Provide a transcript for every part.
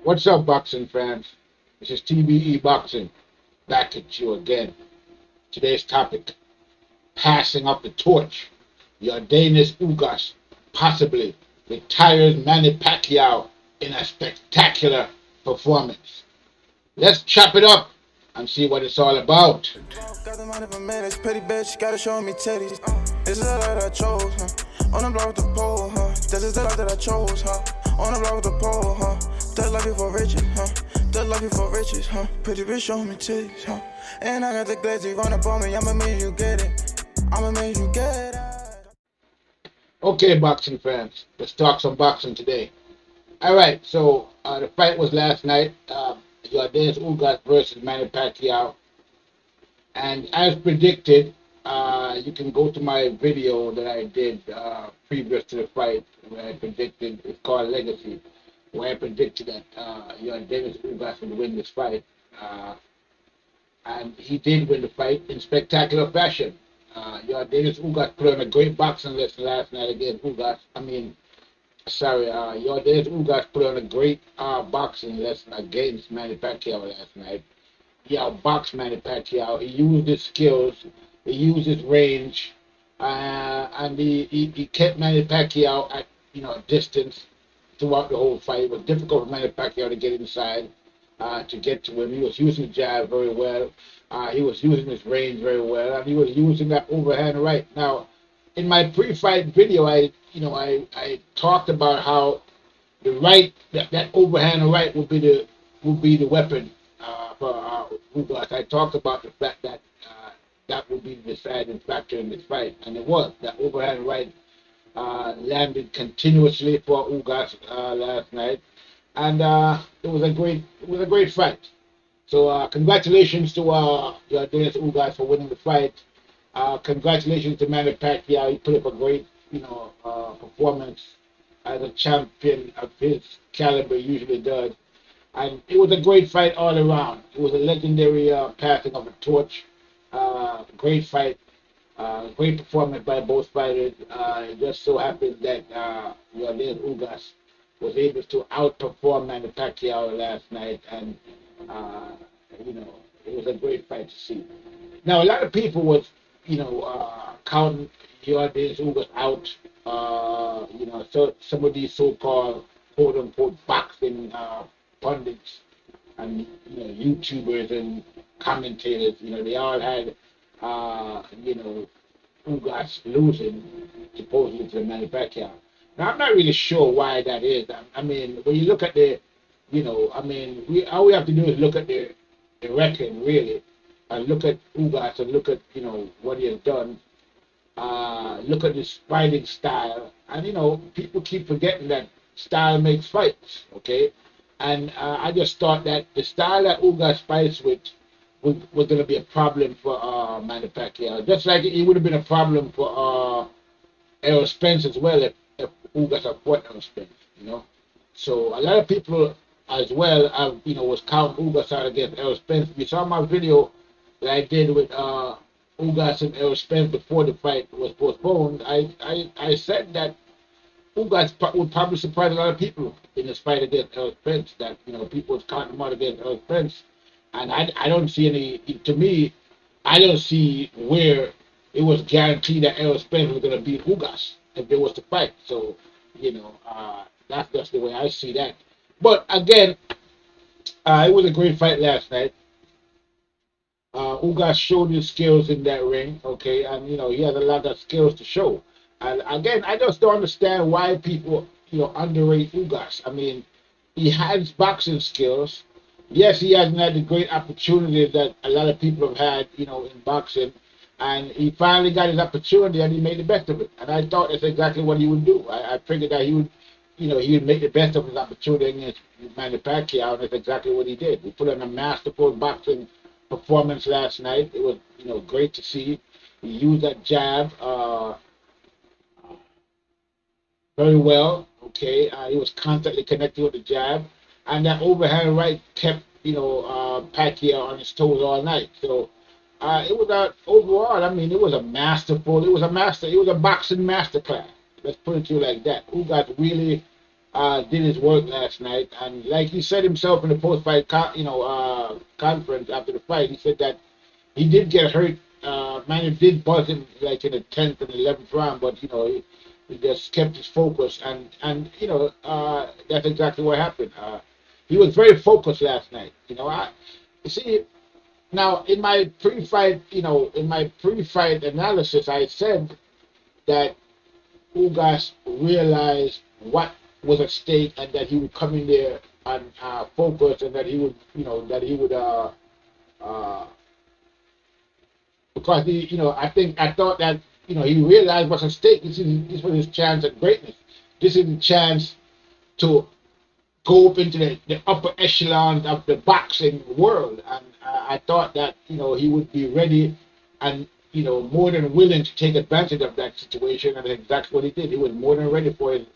What's up, boxing fans? This is TBE Boxing, back at you again. Today's topic, passing up the torch. Yordenis Ugas possibly retires Manny Pacquiao in a spectacular performance. Let's chop it up and see what it's all about. Got the money for minutes, pretty bitch, gotta show me titties. This is the life that I chose, huh? On the block with the pole, huh? This is the life that I chose, huh? On the block with the pole, huh? That life before riches, huh? That life before riches, huh? Pretty bitch, show me titties, huh? And I got the glazzy run up on me, I'ma make you get it. I'ma make you get it. Okay, boxing fans, let's talk some boxing today. All right, so the fight was last night. Yordenis Ugas versus Manny Pacquiao. And as predicted, you can go to my video that I did previous to the fight where I predicted, it's called Legacy, where I predicted that Yordenis Ugas would win this fight. Uh, and he did win the fight in spectacular fashion. Yordenis Ugas put on a great boxing lesson last night against Ugas. Yordenis Ugas put on a great boxing lesson against Manny Pacquiao last night. He outboxed Manny Pacquiao. He used his skills, he used his range, and he kept Manny Pacquiao at distance throughout the whole fight. It was difficult for Manny Pacquiao to get inside, to get to him. He was using the jab very well. He was using his range very well, and he was using that overhand right. Now, in my pre-fight video, I talked about how the right that overhand right would be the weapon for Ugas. I talked about the fact that that would be the deciding factor in this fight, and it was. That overhand right landed continuously for Ugas last night, and it was a great fight. So congratulations to Yordenis Ugas for winning the fight. Congratulations to Manny Pacquiao. He put up a great performance as a champion of his caliber usually does. And it was a great fight all around. It was a legendary passing of a torch. Great fight. Great performance by both fighters. It just so happened that Yordenis Ugas was able to outperform Manny Pacquiao last night, and uh, it was a great fight to see. Now, a lot of people was, counting Yordenis Ugas out. So some of these so-called quote-unquote boxing pundits and YouTubers and commentators, they all had Ugas losing supposedly to the Manny Pacquiao. Now I'm not really sure why that is. I mean, when you look at all we have to do is look at the record really, and look at Ugas and look at what he has done. Look at his fighting style, and people keep forgetting that style makes fights. Okay, and I just thought that the style that Ugas fights with was going to be a problem for Manny Pacquiao, just like it would have been a problem for Errol Spence as well if Ugas had fought Errol Spence. So a lot of people as well, was counting Ugas out against Errol Spence. If you saw my video that I did with Ugas and Errol Spence before the fight was postponed, I said that Ugas would probably surprise a lot of people in this fight against Errol Spence. That people was counting him out against Errol Spence, and I don't see any. To me, I don't see where it was guaranteed that Errol Spence was going to beat Ugas if there was to fight. So that's just the way I see that. But again, it was a great fight last night. Ugas showed his skills in that ring, okay, and he has a lot of skills to show. And again, I just don't understand why people underrate Ugas. I mean, he has boxing skills. Yes, he hasn't had the great opportunities that a lot of people have had, in boxing, and he finally got his opportunity and he made the best of it. And I thought that's exactly what he would do. I figured that he would make the best of his opportunity against Manny Pacquiao, and that's exactly what he did. He put on a masterful boxing performance last night. It was, great to see. He used that jab very well. Okay, he was constantly connected with the jab, and that overhand right kept Pacquiao on his toes all night. So it was overall. I mean, it was a masterful. It was a boxing masterclass. Let's put it to you like that. Ugas really did his work last night, and like he said himself in the post-fight, conference after the fight, he said that he did get hurt. Manny did buzz him like in the 10th and 11th round, but he just kept his focus, and that's exactly what happened. He was very focused last night. You see now in my pre-fight analysis, I said that Ugas realized what was at stake and that he would come in there and focus, and that he would, uh, because I thought that he realized what's at stake. This was his chance at greatness. This is the chance to go up into the upper echelons of the boxing world, and I thought that he would be ready and more than willing to take advantage of that situation, and that's exactly what he did. He was more than ready for his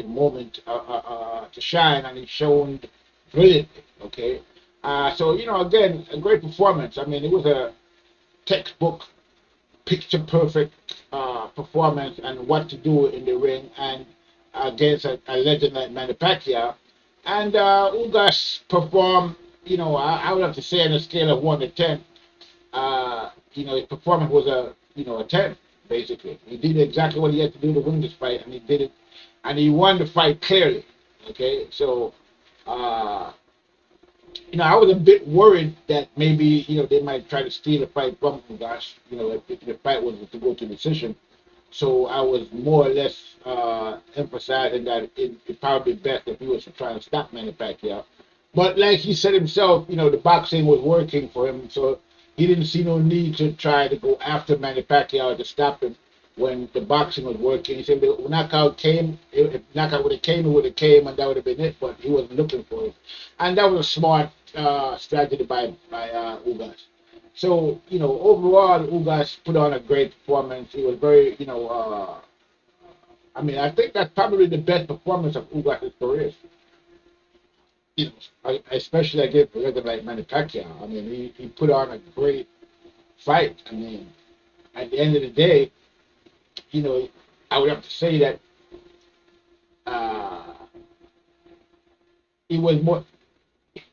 moment to shine, and he shone brilliantly. Okay, so again, a great performance. I mean, it was a textbook, picture perfect performance and what to do in the ring and against a legend like Manny Pacquiao. And Ugas performed, I would have to say on a scale of 1 to 10, his performance was a 10, basically. He did exactly what he had to do to win this fight, and he did it, and he won the fight clearly. Okay, so, I was a bit worried that maybe, they might try to steal the fight from Ugas, if the fight was to go to decision. So I was more or less emphasizing that it'd probably be best if he was to try and stop Manny Pacquiao. But like he said himself, the boxing was working for him, so he didn't see no need to try to go after Manny Pacquiao to stop him when the boxing was working. He said the knockout came, if knockout would have came, it would have came, and that would have been it. But he wasn't looking for it, and that was a smart strategy by Ugas. So, overall, Ugas put on a great performance. He was very, I think that's probably the best performance of Ugas' career. Especially against a legend like Manny Pacquiao. I mean, he put on a great fight. I mean, at the end of the day, I would have to say that uh, he was more.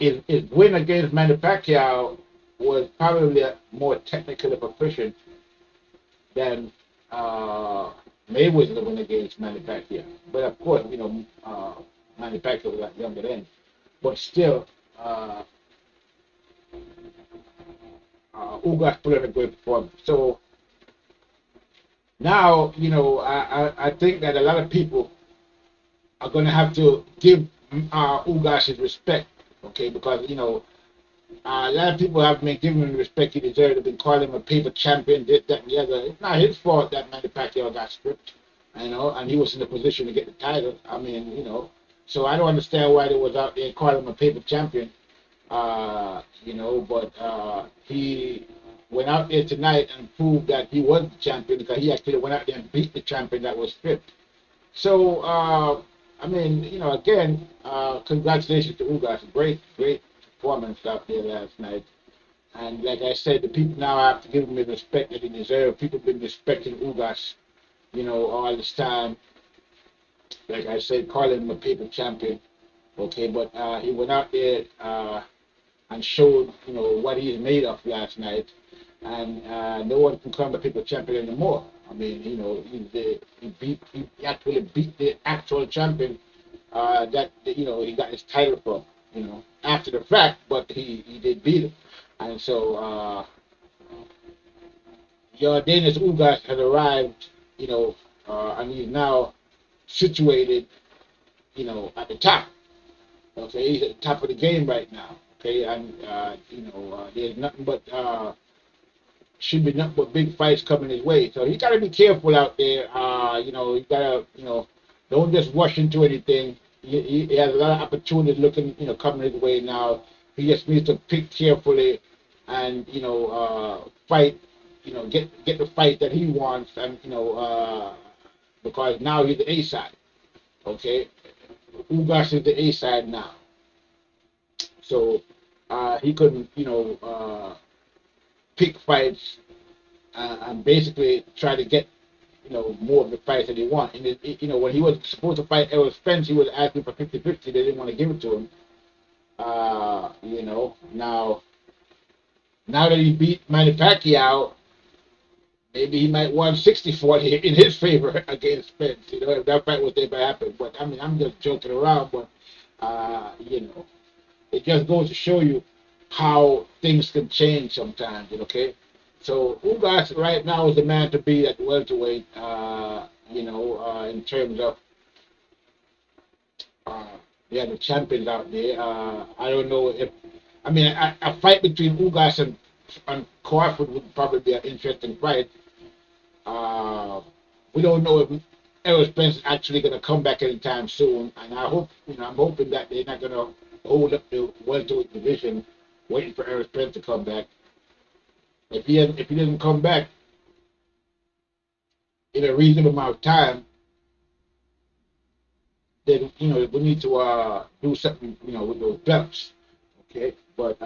His win against Manny Pacquiao was probably more technically proficient than Mayweather win against Manny Pacquiao. But of course, Manny Pacquiao was at the younger end. But still, Ugas put in a great performance. So now, I think that a lot of people are going to have to give Ugas his respect, okay? Because, a lot of people have been giving him the respect he deserved. They've been calling him a paper champion, this, that, and the other. It's not his fault that Manny Pacquiao got stripped, and he was in the position to get the title. I mean, so I don't understand why they was out there calling him a paper champion, but he went out there tonight and proved that he was the champion because he actually went out there and beat the champion that was stripped. So, again, congratulations to Ugas. Great, great performance out there last night. And like I said, the people now have to give him the respect that he deserves. People have been respecting Ugas, all this time. Like I said, calling him a paper champion. Okay, but he went out there and showed, what he's made of last night. And no one can call him a paper champion anymore. I mean, he actually beat the actual champion that he got his title from. After the fact, but he did beat him. And so Yordenis Ugas has arrived, and he's now situated, at the top. Okay, he's at the top of the game right now. Okay, and there's nothing but should be nothing but big fights coming his way. So he got to be careful out there. You gotta, don't just rush into anything. He has a lot of opportunities looking, coming his way now. He just needs to pick carefully and, fight, get the fight that he wants, and, because now he's the A side. Okay, Ugas is the A side now. So he couldn't, pick fights and basically try to get, more of the fights that he won. And when he was supposed to fight Errol Spence, he was asking for 50-50. They didn't want to give it to him. Now that he beat Manny Pacquiao, maybe he might want 60-40 in his favor against Spence. If that fight was ever happen. But I mean, I'm just joking around. But it just goes to show you how things can change sometimes. Okay. So Ugas right now is the man to be at welterweight. In terms of the champions out there. I don't know if a fight between Ugas and Crawford would probably be an interesting fight. We don't know if Errol Spence is actually going to come back anytime soon, and I'm hoping that they're not going to hold up the welterweight division, waiting for Errol Spence to come back. If he doesn't come back in a reasonable amount of time, then we need to do something with those belts. Okay, but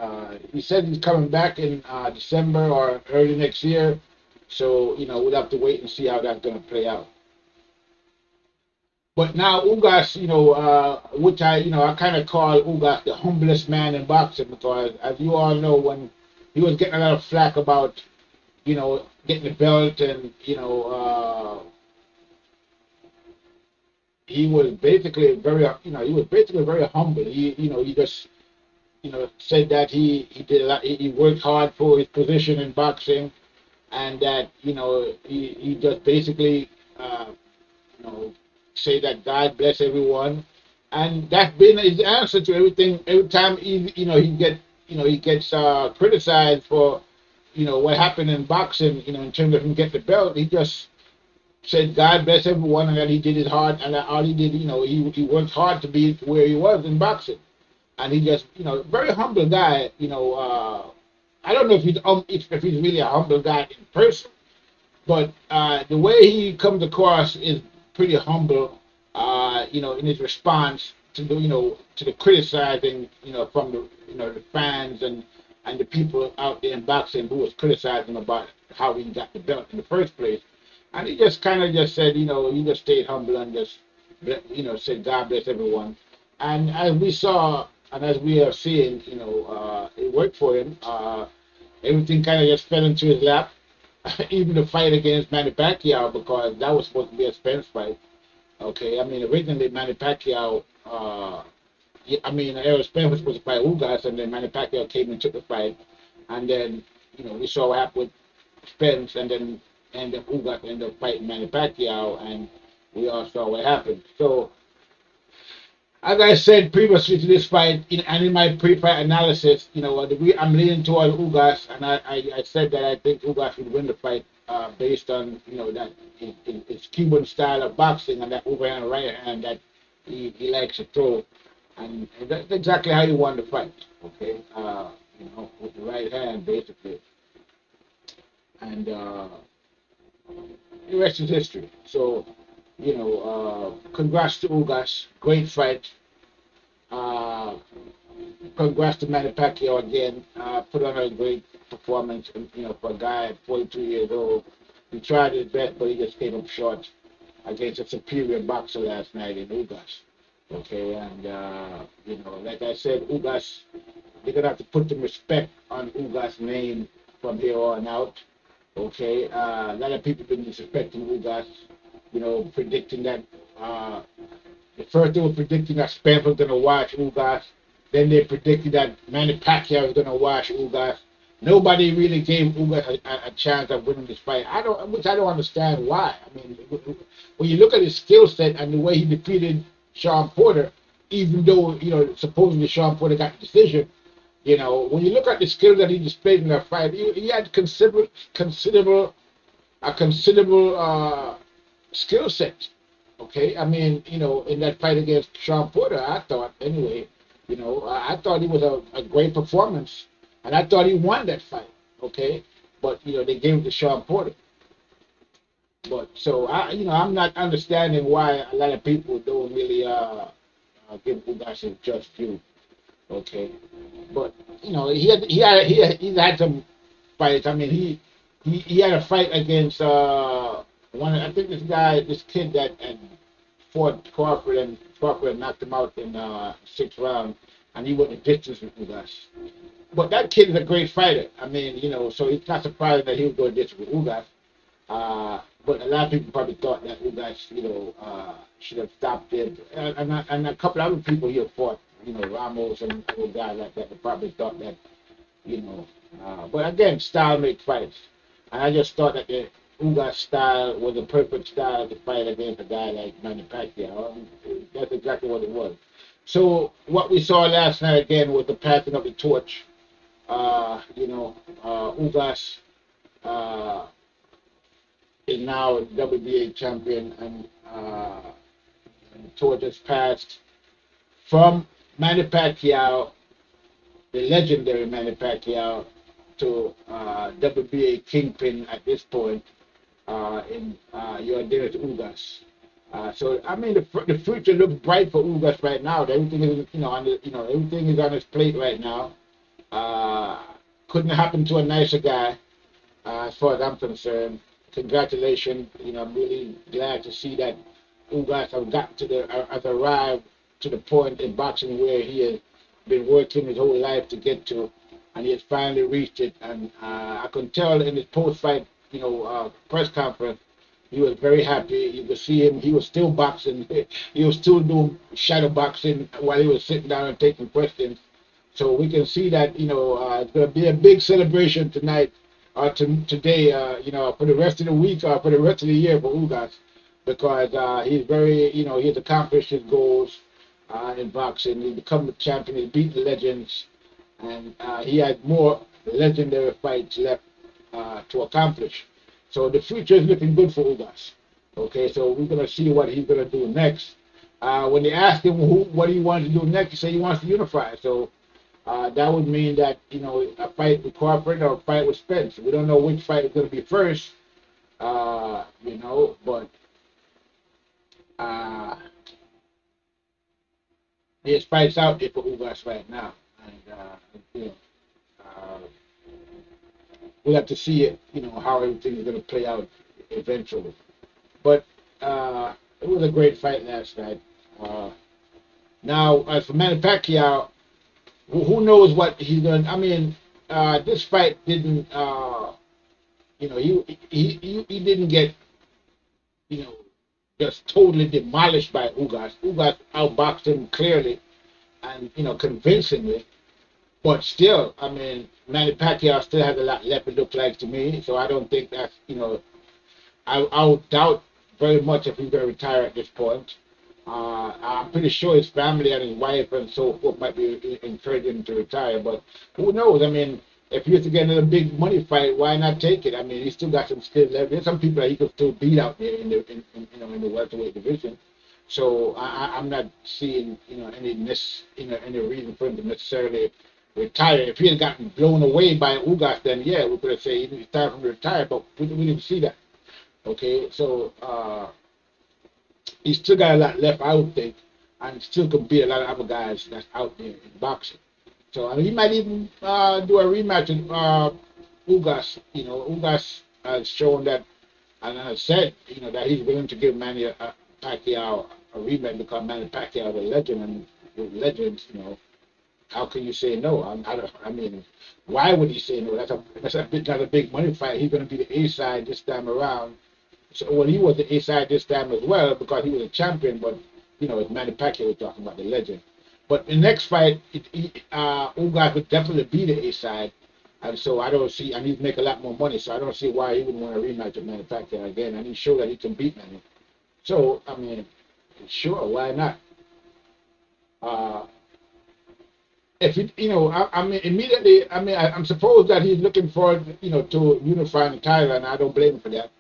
he said he's coming back in December or early next year, so we'll have to wait and see how that's going to play out. But now Ugas, which I kind of call Ugas the humblest man in boxing, because as you all know, when he was getting a lot of flack about getting the belt, and he was basically very humble. He just said that he did a lot. He worked hard for his position in boxing, and that he just basically say that God bless everyone, and that's been his answer to everything. Every time he gets criticized for what happened in boxing, in terms of him getting the belt, he just said God bless everyone, and that he did it hard, and that all he did, he worked hard to be where he was in boxing. And he just, very humble guy. I don't know if he's really a humble guy in person, but the way he comes across is pretty humble. In his response to the criticizing, from the fans and the people out there in boxing who was criticizing about how he got the belt in the first place. And he just kind of just said, he just stayed humble and just, said God bless everyone. And as we saw, and as we are seeing, it worked for him. Everything kind of just fell into his lap. Even the fight against Manny Pacquiao, because that was supposed to be a Spence fight. Okay, originally Manny Pacquiao, Errol Spence was supposed to fight Ugas, and then Manny Pacquiao came and took the fight. And then, we saw what happened with Spence, and then Ugas ended up fighting Manny Pacquiao, and we all saw what happened. So, as I said previously to this fight, and in my pre-fight analysis, I'm leaning toward Ugas, and I said that I think Ugas would win the fight based on that his Cuban style of boxing and that overhand right hand that he likes to throw, and that's exactly how he won the fight. Okay, with the right hand basically, and the rest is history. So. Congrats to Ugas, great fight. Congrats to Manny Pacquiao again. Put on a great performance, for a guy at 42 years old. He tried his best, but he just came up short against a superior boxer last night in Ugas. Okay, and like I said, Ugas, they're gonna have to put some respect on Ugas' name from here on out. Okay, a lot of people been disrespecting Ugas. Predicting that first they were predicting that Spence was going to watch Ugas. Then they predicted that Manny Pacquiao was going to watch Ugas. Nobody really gave Ugas a chance of winning this fight. I don't understand why. When you look at his skill set and the way he defeated Sean Porter, even though supposedly Sean Porter got the decision, when you look at the skill that he displayed in that fight, he had considerable skill set. Okay, in that fight against Sean Porter, I thought anyway, I thought he was a great performance, and I thought he won that fight. Okay, but they gave it to Sean Porter. But so I'm not understanding why a lot of people don't really give Ugas his just due. Okay, but he's had some fights. He had a fight against I think this kid that and fought Crawford knocked him out in sixth round, and he went the distance with Ugas. But that kid is a great fighter. I mean, so it's not surprising that he would go the distance with Ugas. But a lot of people probably thought that Ugas, should have stopped him, and a couple other people he had fought, Ramos and other guys like that, they probably thought that, you know. But again, style makes fights, and I just thought that the Ugas style was a perfect style to fight against a guy like Manny Pacquiao. And that's exactly what it was. So what we saw last night again was the passing of the torch. Ugas is now a WBA champion, and the torch has passed from Manny Pacquiao, the legendary Manny Pacquiao, to WBA kingpin at this point in Yordenis Ugas. So I mean, the future looks bright for Ugas right now. Everything is everything is on his plate right now. Couldn't happen to a nicer guy, as far as I'm concerned. Congratulations. I'm really glad to see that Ugas has arrived to the point in boxing where he has been working his whole life to get to, and he has finally reached it. And I could tell in his post-fight, press conference, he was very happy. You could see him; he was still boxing. He was still doing shadow boxing while he was sitting down and taking questions. So we can see that it's going to be a big celebration tonight, today, for the rest of the week or for the rest of the year for Ugas, because he's very, he's accomplished his goals in boxing. He's become the champion. He's beat the legends, and he had more legendary fights left to accomplish. So the future is looking good for Ugas. Okay, so we're going to see what he's going to do next. When they asked him what he wanted to do next, he said he wants to unify. So that would mean that, a fight with Crawford or a fight with Spence. We don't know which fight is going to be first, but there's fights out there for Ugas right now. And, we'll have to see it, how everything is going to play out eventually. But it was a great fight last night. Now, as for Manny Pacquiao, who knows what he's going to... I mean, this fight didn't... he didn't get, just totally demolished by Ugas. Ugas outboxed him clearly and, convincingly. But still, I mean, Manny Pacquiao still has a lot left, it looks like to me. So I don't think that's, I would doubt very much if he's going to retire at this point. I'm pretty sure his family and his wife and so forth might be encouraging him to retire. But who knows? I mean, if he was to get another big money fight, why not take it? I mean, he's still got some skill left. There's some people that he could still beat out there in the welterweight division. So I'm not seeing any reason for him to necessarily retire. If he had gotten blown away by Ugas, then yeah, we could have said it's time for him to retire, but we didn't see that. Okay, so he's still got a lot left, I would think, and still can beat a lot of other guys that's out there in boxing. So I mean, he might even do a rematch with Ugas. Ugas has shown that, and has said, that he's willing to give Manny Pacquiao a rematch because Manny Pacquiao is a legend, and with legends, how can you say no? I mean, why would he say no? That's a big money fight. He's going to be the A side this time around. So, well, he was the A side this time as well because he was a champion. But it's Manny Pacquiao we're talking about, the legend. But the next fight, Ugas would definitely be the A side, and so I don't see. And he'd make a lot more money, so I don't see why he wouldn't want to rematch with Manny Pacquiao again. And he showed that he can beat Manny. So I mean, sure, why not? If I mean, immediately, I mean, I'm supposed that he's looking forward, to unifying Thailand. I don't blame him for that.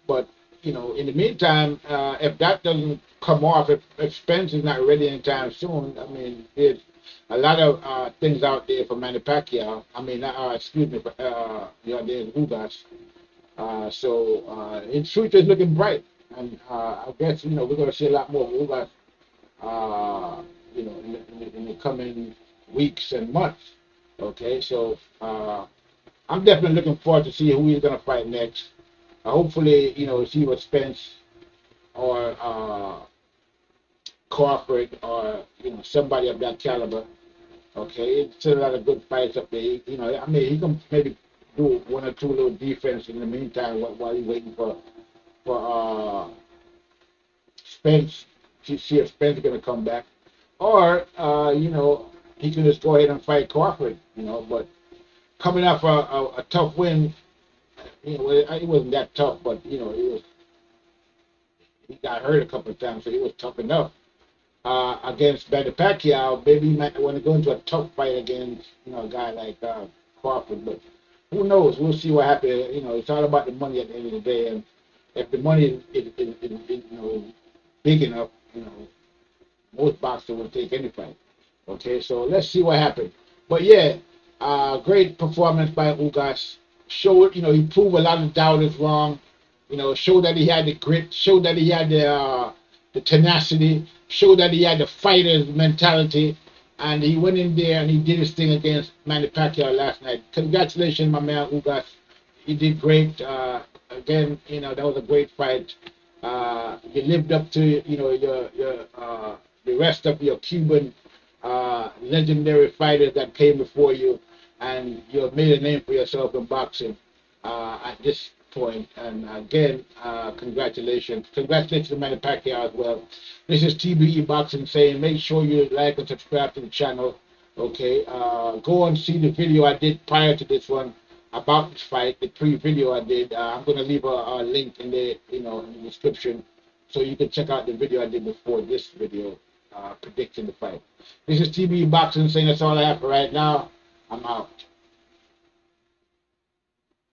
But in the meantime, if that doesn't come off, if Spence is not ready anytime soon, I mean, there's a lot of things out there for Manny Pacquiao. I mean, excuse me, for Yordenis Ugas. So his future is looking bright, and I guess we're going to see a lot more of Ugas, in the coming weeks and months. Okay, so I'm definitely looking forward to see who he's going to fight next. Hopefully, see what Spence or Crawford or somebody of that caliber. Okay, it's still a lot of good fights up there. I mean, he can maybe do one or two little defense in the meantime while he's waiting for Spence to see if Spence is gonna come back, or he can just go ahead and fight Crawford. But coming off a tough win, it wasn't that tough, but he got hurt a couple of times, so it was tough enough. Against Manny Pacquiao, maybe he might want to go into a tough fight against a guy like Crawford, but who knows? We'll see what happens. It's all about the money at the end of the day, and if the money is big enough, most boxers will take any fight. Okay, so let's see what happens. But yeah, great performance by Ugas. Showed, he proved a lot of doubters wrong. Showed that he had the grit. Showed that he had the tenacity. Showed that he had the fighter's mentality. And he went in there and he did his thing against Manny Pacquiao last night. Congratulations, my man Ugas. He did great. Again, that was a great fight. You lived up to your the rest of your Cuban legendary fighters that came before you, and you have made a name for yourself in boxing at this point. And again, congratulations to Manny Pacquiao as well. This is TBE Boxing saying, make sure you like and subscribe to the channel. Okay, go and see the video I did prior to this one about this fight, the pre-video I did. I'm going to leave a link in the in the description, so you can check out the video I did before this video predicting the fight. This is TBE Boxing saying that's all I have for right now. I'm out.